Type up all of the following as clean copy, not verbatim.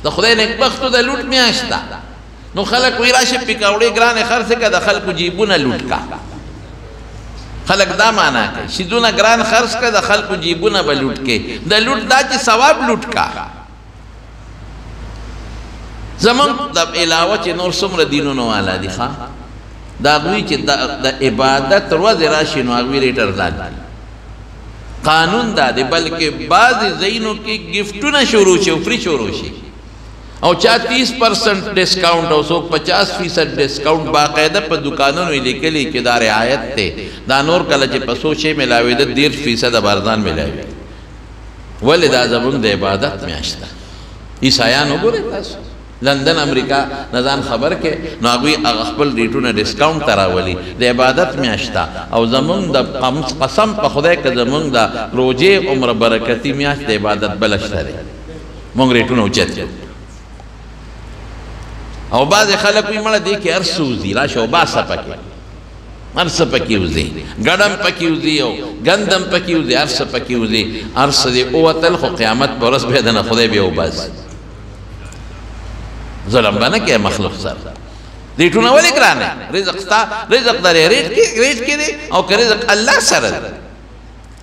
د خدای نیکبختو د لوټ میاشت ده نو خلک وایي راشه پکوړې ګرانې خرڅې کړه د خلکو جیبونه لوټ کا خلک دا معنا کوي شیدونه ګران خرڅ کړه د خلکو جیبونه به لوټ کې د لوټ دا چې ثواب لوټ کا زمونږ د علاوه چې نور څومره دینونو والا دي ښه دا هغوی چې د عبادت ورځې راشي نو هغوی ریټر لاندې قانون دا دی بلکې بعضې ځایونو کې ګفټونه شروع شي او فری شروع شي او چا 30% ډسکاؤنٹ او څوک 50% ډسکاؤنٹ باقاعده په دکانونو لیکلي چې دا رعایت دی دا نور کله چې په څو شی ملاوېده 10% بارزان ملاوي ولې دا زموږ د عبادت میاشت ده عیسایان وګورئ تاسو لندن امریکا نه ځان خبر کې نو هغوی هغه خپل ریټونه ډسکاؤنٹ ته راولي د عبادت میاشت ده او زموږ د قسم په خدای که زموږ د روژې عمر برکتي میاشت د عبادت بله شته دی موږ ریټونه اوچت کړو او بعضې خلک وایي مړه دې کې هر څه وځي راشه وباسه پکې هر څه پکې وځي ګډم پکې وځي او ګندم پکې وځي هر څه پکې وځي هر څه دې ووتل خو قیامت په ورځ به دنه خدای بیا وباسي ظلم به نه کوې مخلوق سره ریټونه ولې ګرانه رزق ستا رزق درې ریټ کې دی او که رزق الله سره دی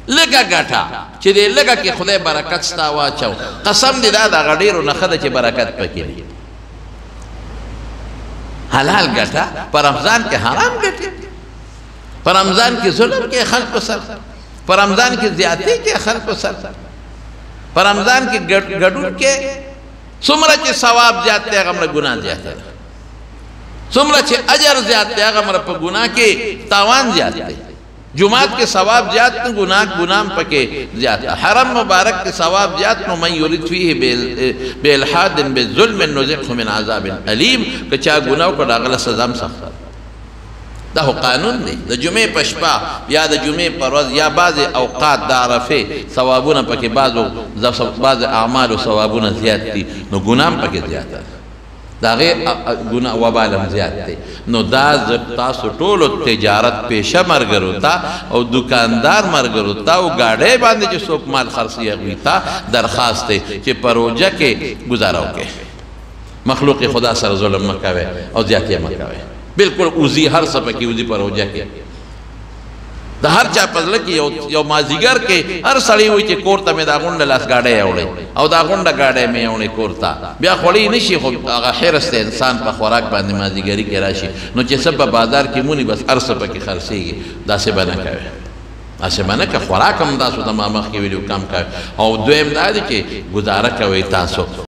لږه ګټه چې دې لږه کې خدای برکت ستا واچو قسم دې دا د هغه ډېرو نه ښه ده چې برکت پکې دی حلال ګټه په رمضان کې حرام ګټه په رمضان کې ظلم کې خلکو سره په رمضان کې زیاتې کې خلکو سره په رمضان کې ګډون کې څومره چې ثواب زیات دی هغه ګناه زیات دی څومره چې اجر زیات دی هغه په ګناه کې تاوان زیات دی جمعات کے ثواب زیاد نو گناہ پکے زیاد حرم مبارک کے ثواب زیاد نو من یرید فیہ بالحاد بالظلم نزقه من عذاب علیم کہ چاہ گناہ کو ڈاغل سزام سخت دا ہو قانون دی دا جمعہ پشپا یا دا جمعہ پروز یا بعض اوقات دا عرفے ثوابونا پکے بعض اعمال و ثوابونا زیاد تی نو گناہ پکے زیاد ہے دا غیر گناہ وبالم زیاد تے نو دا تاسو ټولو تجارت پیشه مرګرو تا او دکاندار مرګرو تا او گاډې باندې چې څوک مال خرڅي هغوی تا درخواست دی چې پروژه کې گزاره وکړي مخلوق خدا سره ظلم مه کوئ او زیاتې مه کوئ بالکل اوزي هر څه پکې اوزي پروژه کې د هر چا په زړه کې یو مازدیګر کې هر سړی وایي چې کور ته مې دا غونډه لاس ګاډی یوړی او دا غونډه ګاډی مې یوړی کور ته بیا خوړی نه شي خو هغه حرص دی انسان په خوراک باندې مازدیګري کې راشي نو چې څه په بازار کې مونی بس هر څه پکې خرڅېږي داسې به نه کوئ داسې به نه که خوراک هم تاسو ته ما مخکې ویلي کم کوئ او دویم دا دی چې ګزاره کوئ تاسو